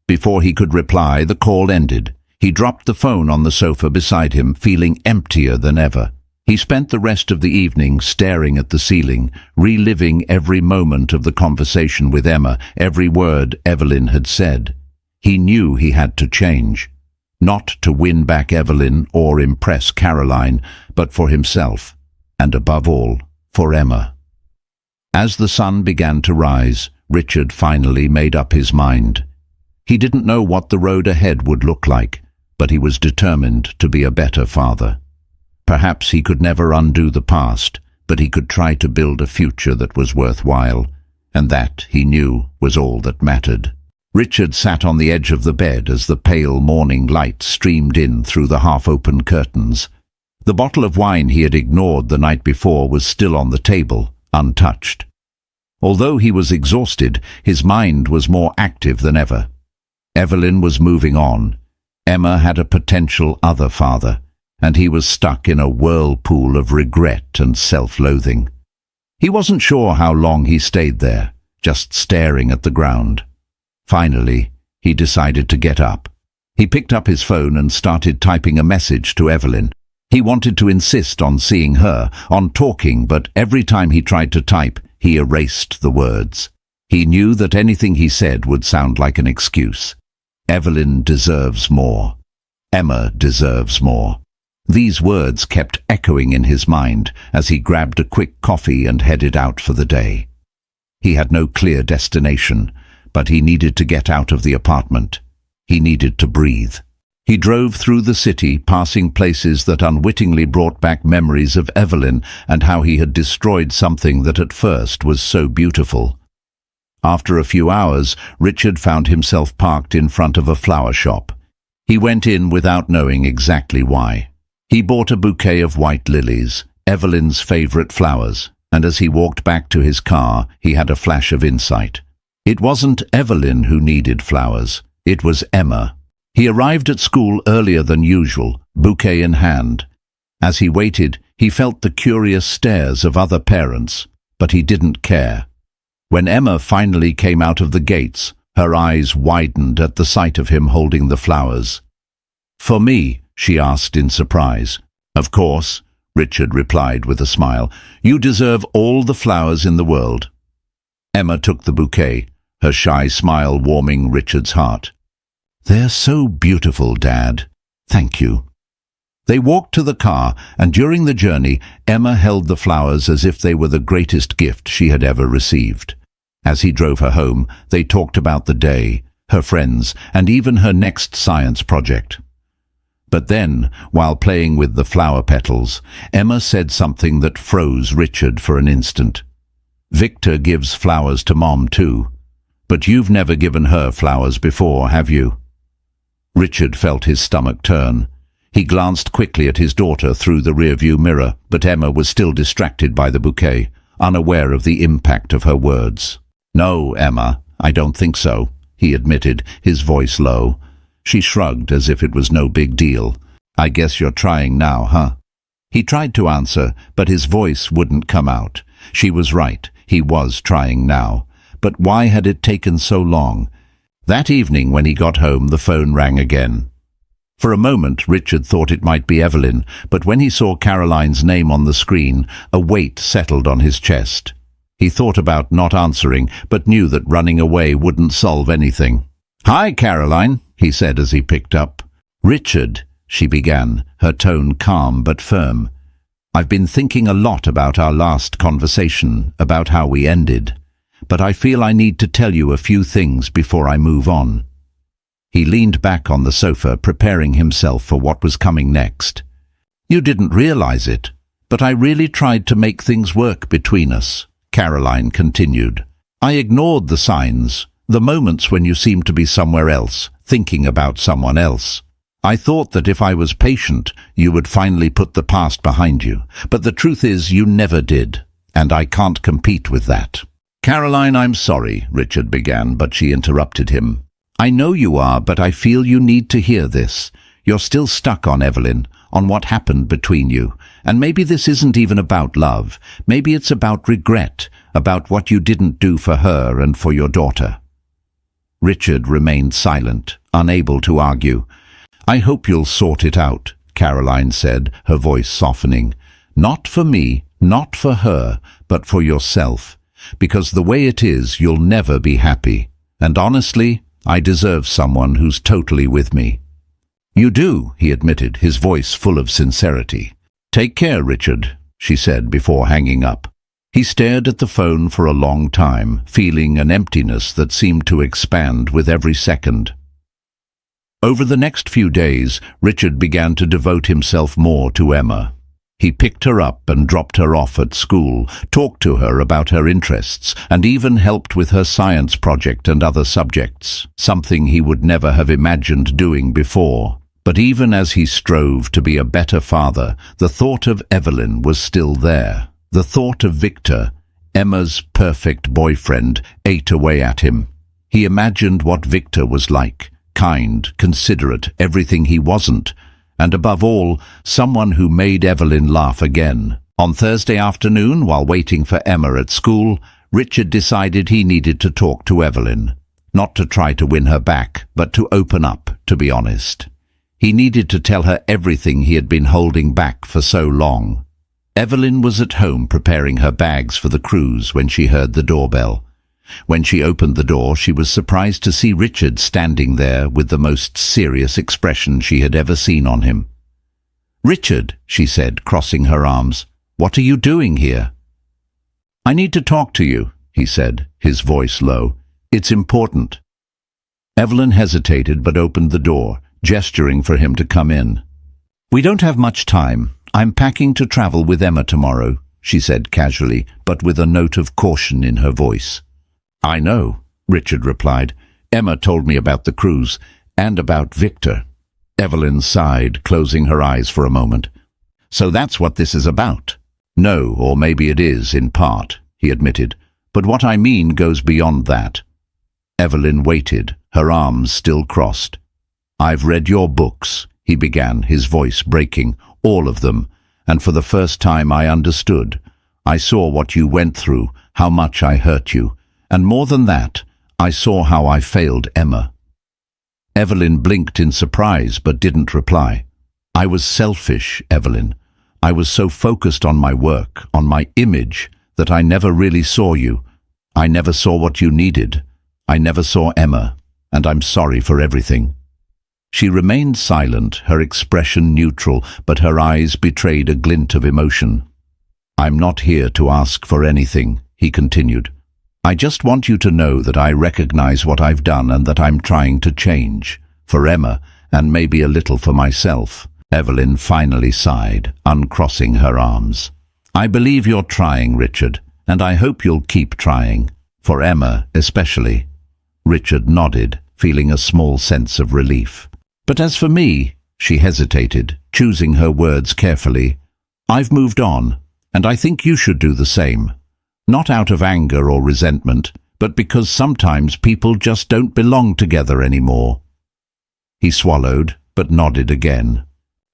Before he could reply, the call ended. He dropped the phone on the sofa beside him, feeling emptier than ever. He spent the rest of the evening staring at the ceiling, reliving every moment of the conversation with Emma, every word Evelyn had said. He knew he had to change. Not to win back Evelyn or impress Caroline, but for himself, and above all, for Emma. As the sun began to rise, Richard finally made up his mind. He didn't know what the road ahead would look like, but he was determined to be a better father. Perhaps he could never undo the past, but he could try to build a future that was worthwhile, and that, he knew, was all that mattered. Richard sat on the edge of the bed as the pale morning light streamed in through the half-open curtains. The bottle of wine he had ignored the night before was still on the table, untouched. Although he was exhausted, his mind was more active than ever. Evelyn was moving on. Emma had a potential other father, and he was stuck in a whirlpool of regret and self-loathing. He wasn't sure how long he stayed there, just staring at the ground. Finally, he decided to get up. He picked up his phone and started typing a message to Evelyn. He wanted to insist on seeing her, on talking, but every time he tried to type, he erased the words. He knew that anything he said would sound like an excuse. Evelyn deserves more. Emma deserves more. These words kept echoing in his mind as he grabbed a quick coffee and headed out for the day. He had no clear destination, but he needed to get out of the apartment. He needed to breathe. He drove through the city, passing places that unwittingly brought back memories of Evelyn and how he had destroyed something that at first was so beautiful. After a few hours, Richard found himself parked in front of a flower shop. He went in without knowing exactly why. He bought a bouquet of white lilies, Evelyn's favorite flowers, and as he walked back to his car, he had a flash of insight. It wasn't Evelyn who needed flowers, it was Emma. He arrived at school earlier than usual, bouquet in hand. As he waited, he felt the curious stares of other parents, but he didn't care. When Emma finally came out of the gates, her eyes widened at the sight of him holding the flowers. "For me?" she asked in surprise. "Of course," Richard replied with a smile. "You deserve all the flowers in the world." Emma took the bouquet, her shy smile warming Richard's heart. "They're so beautiful, Dad. Thank you." They walked to the car, and during the journey, Emma held the flowers as if they were the greatest gift she had ever received. As he drove her home, they talked about the day, her friends, and even her next science project. But then, while playing with the flower petals, Emma said something that froze Richard for an instant. "Victor gives flowers to Mom too. But you've never given her flowers before, have you?" Richard felt his stomach turn. He glanced quickly at his daughter through the rearview mirror, but Emma was still distracted by the bouquet, unaware of the impact of her words. "No, Emma, I don't think so," he admitted, his voice low. She shrugged as if it was no big deal. "I guess you're trying now, huh?" He tried to answer, but his voice wouldn't come out. She was right, he was trying now. But why had it taken so long? That evening when he got home, the phone rang again. For a moment, Richard thought it might be Evelyn, but when he saw Caroline's name on the screen, a weight settled on his chest. He thought about not answering, but knew that running away wouldn't solve anything. "Hi, Caroline," he said as he picked up. "Richard," she began, her tone calm but firm. "I've been thinking a lot about our last conversation, about how we ended. But I feel I need to tell you a few things before I move on." He leaned back on the sofa, preparing himself for what was coming next. "You didn't realize it, but I really tried to make things work between us," Caroline continued. "I ignored the signs, the moments when you seemed to be somewhere else, thinking about someone else. I thought that if I was patient, you would finally put the past behind you. But the truth is you never did, and I can't compete with that." "Caroline, I'm sorry," Richard began, but she interrupted him. "I know you are, but I feel you need to hear this. You're still stuck on Evelyn, on what happened between you. And maybe this isn't even about love. Maybe it's about regret, about what you didn't do for her and for your daughter." Richard remained silent, unable to argue. "I hope you'll sort it out," Caroline said, her voice softening. "Not for me, not for her, but for yourself. Because the way it is, you'll never be happy. And honestly, I deserve someone who's totally with me." "You do," he admitted, his voice full of sincerity. "Take care, Richard," she said before hanging up. He stared at the phone for a long time, feeling an emptiness that seemed to expand with every second. Over the next few days, Richard began to devote himself more to Emma. He picked her up and dropped her off at school, talked to her about her interests, and even helped with her science project and other subjects, something he would never have imagined doing before. But even as he strove to be a better father, the thought of Evelyn was still there. The thought of Victor, Emma's perfect boyfriend, ate away at him. He imagined what Victor was like, kind, considerate, everything he wasn't, and above all, someone who made Evelyn laugh again. On Thursday afternoon, while waiting for Emma at school, Richard decided he needed to talk to Evelyn. Not to try to win her back, but to open up, to be honest. He needed to tell her everything he had been holding back for so long. Evelyn was at home preparing her bags for the cruise when she heard the doorbell. When she opened the door, she was surprised to see Richard standing there with the most serious expression she had ever seen on him. "Richard," she said, crossing her arms, "what are you doing here?" "I need to talk to you," he said, his voice low. "It's important." Evelyn hesitated but opened the door, gesturing for him to come in. "We don't have much time. I'm packing to travel with Emma tomorrow," she said casually, but with a note of caution in her voice. "I know," Richard replied. "Emma told me about the cruise, and about Victor." Evelyn sighed, closing her eyes for a moment. "So that's what this is about?" "No, or maybe it is, in part," he admitted. "But what I mean goes beyond that." Evelyn waited, her arms still crossed. "I've read your books," he began, his voice breaking, "all of them, and for the first time I understood. I saw what you went through, how much I hurt you, and more than that, I saw how I failed Emma." Evelyn blinked in surprise but didn't reply. "I was selfish, Evelyn. I was so focused on my work, on my image, that I never really saw you. I never saw what you needed. I never saw Emma, and I'm sorry for everything." She remained silent, her expression neutral, but her eyes betrayed a glint of emotion. "I'm not here to ask for anything," he continued. "I just want you to know that I recognize what I've done and that I'm trying to change, for Emma, and maybe a little for myself." Evelyn finally sighed, uncrossing her arms. "I believe you're trying, Richard, and I hope you'll keep trying, for Emma especially." Richard nodded, feeling a small sense of relief. "But as for me," she hesitated, choosing her words carefully, "I've moved on, and I think you should do the same. Not out of anger or resentment, but because sometimes people just don't belong together anymore." He swallowed, but nodded again.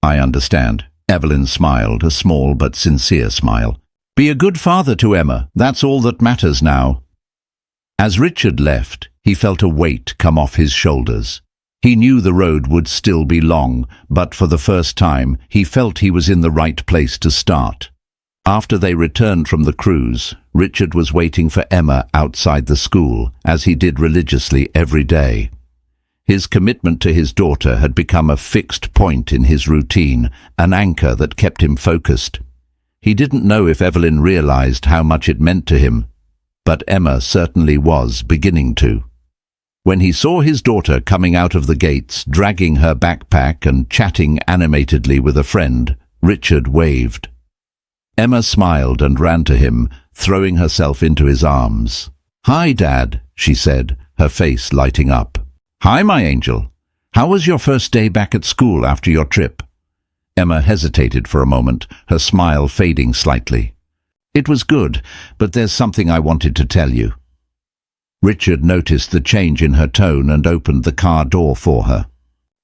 "I understand." Evelyn smiled, a small but sincere smile. "Be a good father to Emma, that's all that matters now." As Richard left, he felt a weight come off his shoulders. He knew the road would still be long, but for the first time, he felt he was in the right place to start. After they returned from the cruise, Richard was waiting for Emma outside the school, as he did religiously every day. His commitment to his daughter had become a fixed point in his routine, an anchor that kept him focused. He didn't know if Evelyn realized how much it meant to him, but Emma certainly was beginning to. When he saw his daughter coming out of the gates, dragging her backpack and chatting animatedly with a friend, Richard waved. Emma smiled and ran to him, throwing herself into his arms. "Hi, Dad," she said, her face lighting up. "Hi, my angel. How was your first day back at school after your trip?" Emma hesitated for a moment, her smile fading slightly. "It was good, but there's something I wanted to tell you." Richard noticed the change in her tone and opened the car door for her.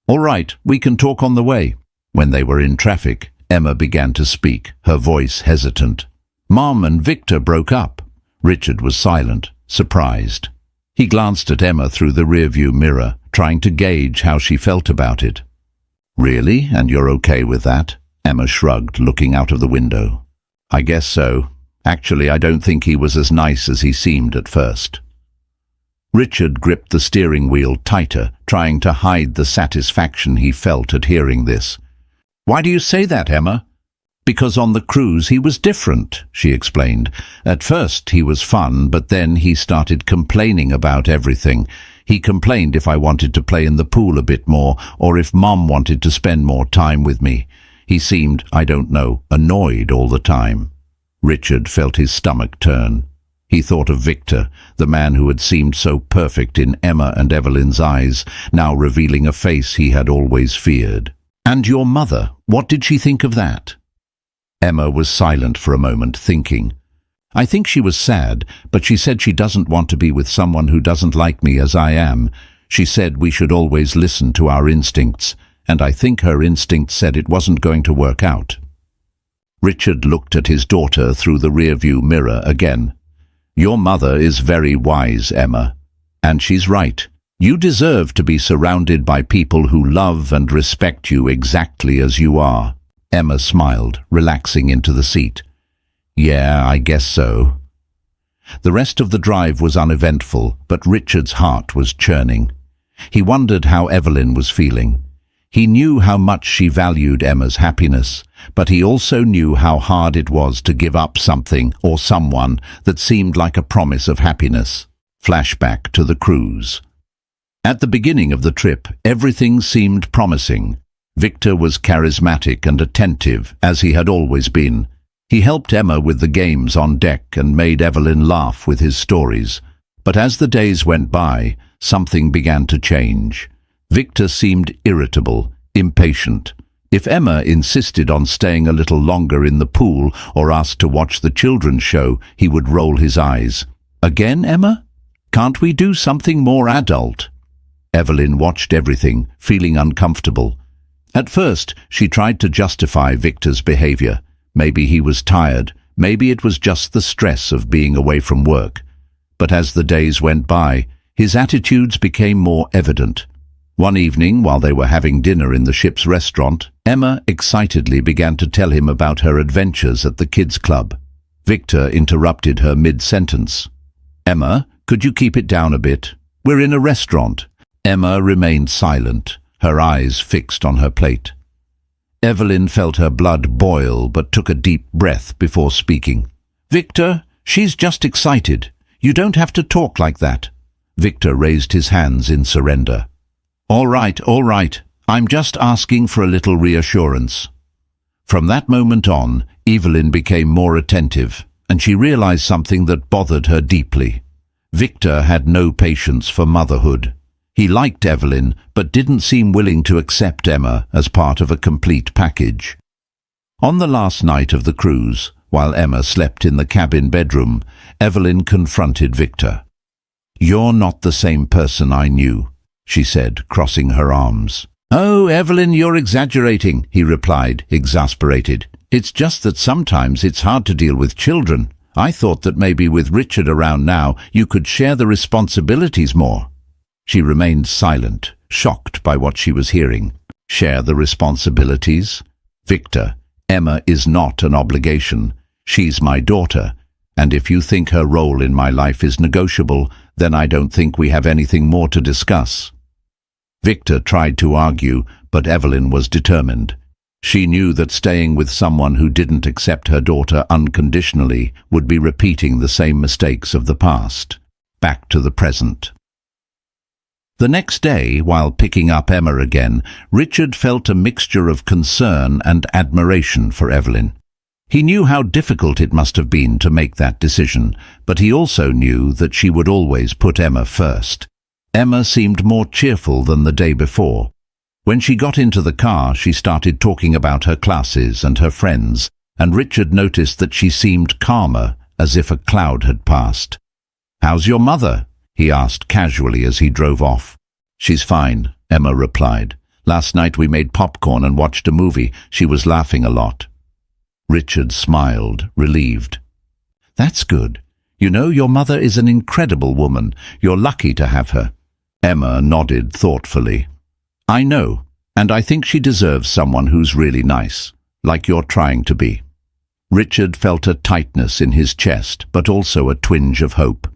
"All right, we can talk on the way." When they were in traffic, Emma began to speak, her voice hesitant. "Mom and Victor broke up." Richard was silent, surprised. He glanced at Emma through the rearview mirror, trying to gauge how she felt about it. "Really? And you're okay with that?" Emma shrugged, looking out of the window. "I guess so. Actually, I don't think he was as nice as he seemed at first." Richard gripped the steering wheel tighter, trying to hide the satisfaction he felt at hearing this. "Why do you say that, Emma?" "Because on the cruise he was different," she explained. "At first he was fun, but then he started complaining about everything. He complained if I wanted to play in the pool a bit more, or if Mom wanted to spend more time with me. He seemed, I don't know, annoyed all the time." Richard felt his stomach turn. He thought of Victor, the man who had seemed so perfect in Emma and Evelyn's eyes, now revealing a face he had always feared. "And your mother, what did she think of that?" Emma was silent for a moment, thinking. "I think she was sad, but she said she doesn't want to be with someone who doesn't like me as I am. She said we should always listen to our instincts, and I think her instinct said it wasn't going to work out." Richard looked at his daughter through the rearview mirror again. "Your mother is very wise, Emma, and she's right. You deserve to be surrounded by people who love and respect you exactly as you are." Emma smiled, relaxing into the seat. "Yeah, I guess so." The rest of the drive was uneventful, but Richard's heart was churning. He wondered how Evelyn was feeling. He knew how much she valued Emma's happiness, but he also knew how hard it was to give up something or someone that seemed like a promise of happiness. Flashback to the cruise. At the beginning of the trip, everything seemed promising. Victor was charismatic and attentive, as he had always been. He helped Emma with the games on deck and made Evelyn laugh with his stories. But as the days went by, something began to change. Victor seemed irritable, impatient. If Emma insisted on staying a little longer in the pool or asked to watch the children's show, he would roll his eyes. "Again, Emma? Can't we do something more adult?" Evelyn watched everything, feeling uncomfortable. At first, she tried to justify Victor's behavior. Maybe he was tired, maybe it was just the stress of being away from work. But as the days went by, his attitudes became more evident. One evening, while they were having dinner in the ship's restaurant, Emma excitedly began to tell him about her adventures at the kids' club. Victor interrupted her mid-sentence. "Emma, could you keep it down a bit? We're in a restaurant." Emma remained silent, her eyes fixed on her plate. Evelyn felt her blood boil but took a deep breath before speaking. "Victor, she's just excited. You don't have to talk like that." Victor raised his hands in surrender. All right. I'm just asking for a little reassurance." From that moment on, Evelyn became more attentive, and she realized something that bothered her deeply. Victor had no patience for motherhood. He liked Evelyn, but didn't seem willing to accept Emma as part of a complete package. On the last night of the cruise, while Emma slept in the cabin bedroom, Evelyn confronted Victor. "You're not the same person I knew," she said, crossing her arms. "Oh, Evelyn, you're exaggerating," he replied, exasperated. "It's just that sometimes it's hard to deal with children. I thought that maybe with Richard around now, you could share the responsibilities more." She remained silent, shocked by what she was hearing. Share the responsibilities? Victor, Emma is not an obligation. She's my daughter, and if you think her role in my life is negotiable, then I don't think we have anything more to discuss. Victor tried to argue, but Evelyn was determined. She knew that staying with someone who didn't accept her daughter unconditionally would be repeating the same mistakes of the past. Back to the present. The next day, while picking up Emma again, Richard felt a mixture of concern and admiration for Evelyn. He knew how difficult it must have been to make that decision, but he also knew that she would always put Emma first. Emma seemed more cheerful than the day before. When she got into the car, she started talking about her classes and her friends, and Richard noticed that she seemed calmer, as if a cloud had passed. "How's your mother?" he asked casually as he drove off. "She's fine," Emma replied. "Last night we made popcorn and watched a movie. She was laughing a lot." Richard smiled, relieved. "That's good. You know, your mother is an incredible woman. You're lucky to have her." Emma nodded thoughtfully. "I know, and I think she deserves someone who's really nice, like you're trying to be." Richard felt a tightness in his chest, but also a twinge of hope.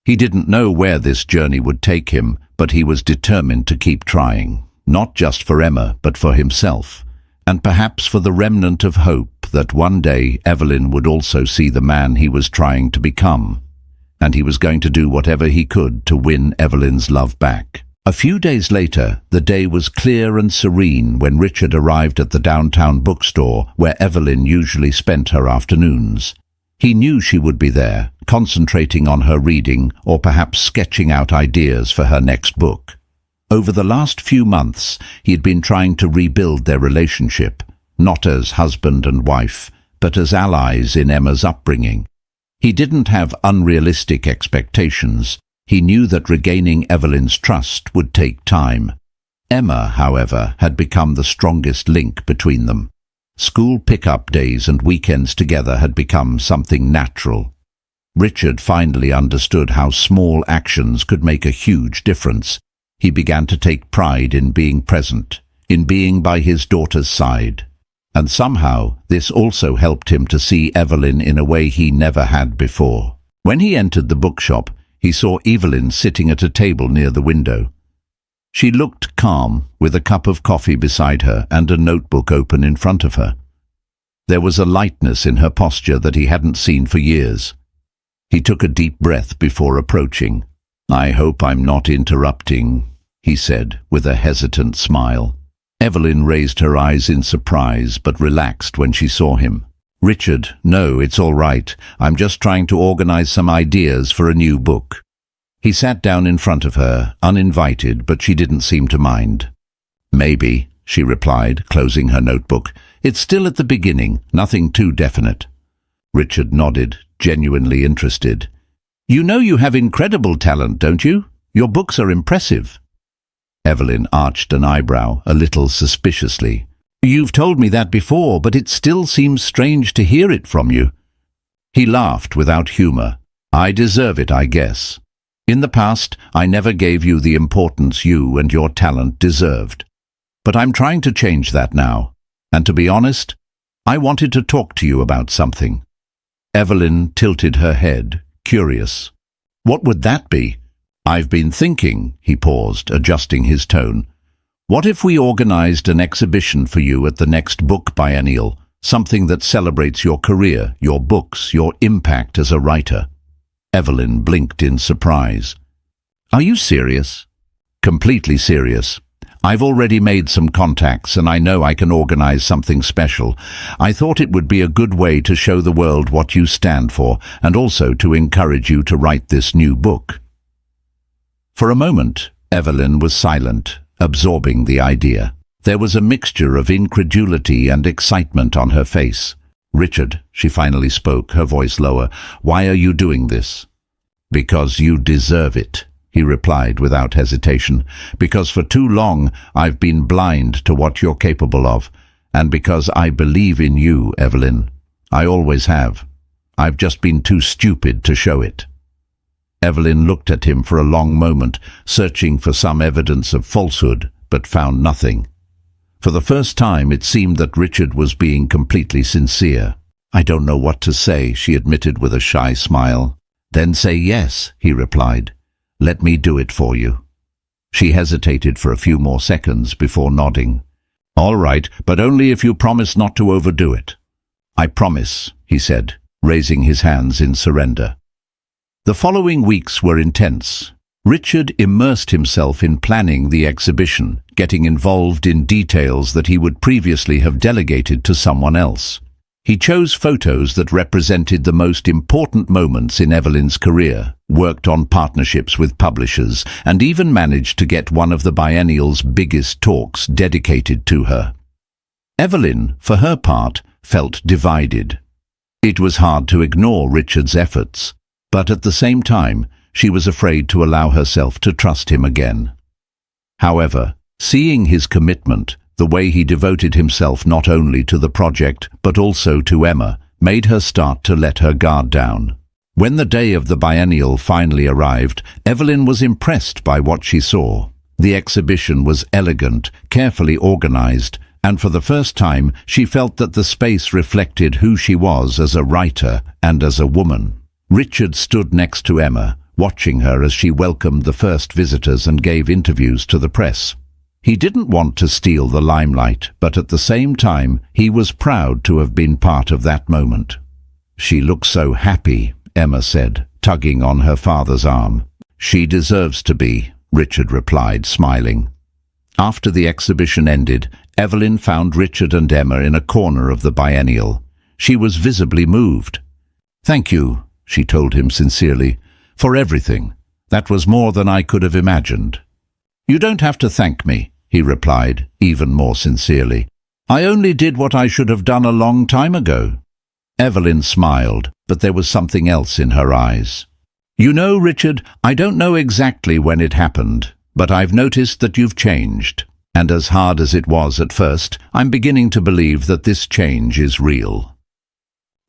He didn't know where this journey would take him, but he was determined to keep trying, not just for Emma, but for himself, and perhaps for the remnant of hope that one day Evelyn would also see the man he was trying to become, and he was going to do whatever he could to win Evelyn's love back. A few days later, the day was clear and serene when Richard arrived at the downtown bookstore where Evelyn usually spent her afternoons. He knew she would be there, concentrating on her reading or perhaps sketching out ideas for her next book. Over the last few months, he had been trying to rebuild their relationship, not as husband and wife, but as allies in Emma's upbringing. He didn't have unrealistic expectations. He knew that regaining Evelyn's trust would take time. Emma, however, had become the strongest link between them. School pick-up days and weekends together had become something natural. Richard finally understood how small actions could make a huge difference. He began to take pride in being present, in being by his daughter's side. And somehow, this also helped him to see Evelyn in a way he never had before. When he entered the bookshop, he saw Evelyn sitting at a table near the window. She looked calm, with a cup of coffee beside her and a notebook open in front of her. There was a lightness in her posture that he hadn't seen for years. He took a deep breath before approaching. "I hope I'm not interrupting." he said with a hesitant smile. Evelyn raised her eyes in surprise but relaxed when she saw him. "Richard, no, it's all right. I'm just trying to organize some ideas for a new book." He sat down in front of her, uninvited, but she didn't seem to mind. "Maybe," she replied, closing her notebook. "It's still at the beginning, nothing too definite." Richard nodded, genuinely interested. "You know you have incredible talent, don't you? Your books are impressive." Evelyn arched an eyebrow, a little suspiciously. "You've told me that before, but it still seems strange to hear it from you." He laughed without humor. "I deserve it, I guess. In the past, I never gave you the importance you and your talent deserved. But I'm trying to change that now. And to be honest, I wanted to talk to you about something." Evelyn tilted her head, curious. "What would that be?" "I've been thinking," he paused, adjusting his tone. "What if we organized an exhibition for you at the next book biennial, something that celebrates your career, your books, your impact as a writer?" Evelyn blinked in surprise. "Are you serious?" "Completely serious. I've already made some contacts and I know I can organize something special. I thought it would be a good way to show the world what you stand for and also to encourage you to write this new book." For a moment, Evelyn was silent, absorbing the idea. There was a mixture of incredulity and excitement on her face. "Richard," she finally spoke, her voice lower, "why are you doing this?" "Because you deserve it," he replied without hesitation. "Because for too long I've been blind to what you're capable of, and because I believe in you, Evelyn. I always have. I've just been too stupid to show it." Evelyn looked at him for a long moment, searching for some evidence of falsehood, but found nothing. For the first time, it seemed that Richard was being completely sincere. "I don't know what to say," she admitted with a shy smile. "Then say yes," he replied. "Let me do it for you." She hesitated for a few more seconds before nodding. "All right, but only if you promise not to overdo it." "I promise," he said, raising his hands in surrender. The following weeks were intense. Richard immersed himself in planning the exhibition, getting involved in details that he would previously have delegated to someone else. He chose photos that represented the most important moments in Evelyn's career, worked on partnerships with publishers, and even managed to get one of the biennial's biggest talks dedicated to her. Evelyn, for her part, felt divided. It was hard to ignore Richard's efforts, but at the same time, she was afraid to allow herself to trust him again. However, seeing his commitment, the way he devoted himself not only to the project but also to Emma, made her start to let her guard down. When the day of the biennial finally arrived, Evelyn was impressed by what she saw. The exhibition was elegant, carefully organized, and for the first time she felt that the space reflected who she was as a writer and as a woman. Richard stood next to Emma, watching her as she welcomed the first visitors and gave interviews to the press. He didn't want to steal the limelight, but at the same time, he was proud to have been part of that moment. "She looks so happy," Emma said, tugging on her father's arm. "She deserves to be," Richard replied, smiling. After the exhibition ended, Evelyn found Richard and Emma in a corner of the biennial. She was visibly moved. "Thank you," she told him sincerely, "for everything. That was more than I could have imagined." "You don't have to thank me," he replied, even more sincerely. "I only did what I should have done a long time ago." Evelyn smiled, but there was something else in her eyes. "You know, Richard, I don't know exactly when it happened, but I've noticed that you've changed. And as hard as it was at first, I'm beginning to believe that this change is real."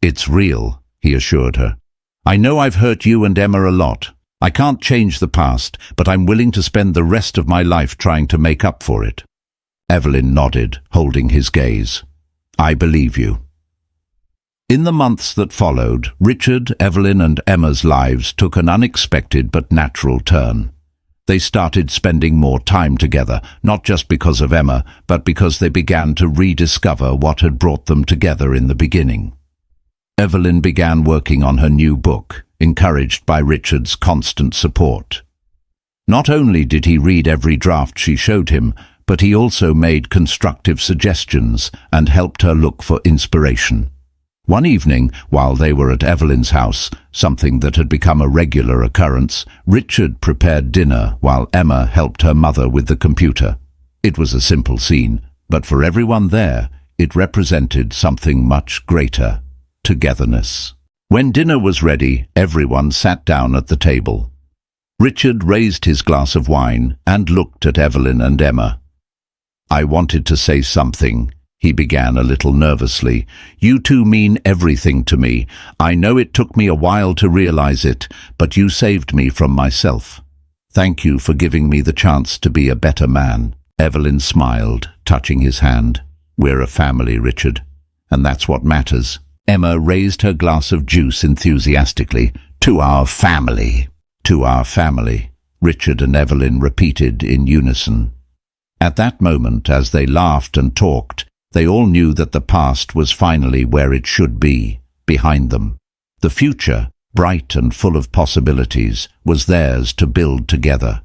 "It's real," he assured her. "I know I've hurt you and Emma a lot. I can't change the past, but I'm willing to spend the rest of my life trying to make up for it." Evelyn nodded, holding his gaze. "I believe you." In the months that followed, Richard, Evelyn and Emma's lives took an unexpected but natural turn. They started spending more time together, not just because of Emma, but because they began to rediscover what had brought them together in the beginning. Evelyn began working on her new book, encouraged by Richard's constant support. Not only did he read every draft she showed him, but he also made constructive suggestions and helped her look for inspiration. One evening, while they were at Evelyn's house, something that had become a regular occurrence, Richard prepared dinner while Emma helped her mother with the computer. It was a simple scene, but for everyone there, it represented something much greater: togetherness. When dinner was ready, everyone sat down at the table. Richard raised his glass of wine and looked at Evelyn and Emma. "I wanted to say something," he began a little nervously. "You two mean everything to me. I know it took me a while to realize it, but you saved me from myself. Thank you for giving me the chance to be a better man." Evelyn smiled, touching his hand. "We're a family, Richard, and that's what matters." Emma raised her glass of juice enthusiastically. "To our family." "To our family," Richard and Evelyn repeated in unison. At that moment, as they laughed and talked, they all knew that the past was finally where it should be, behind them. The future, bright and full of possibilities, was theirs to build together.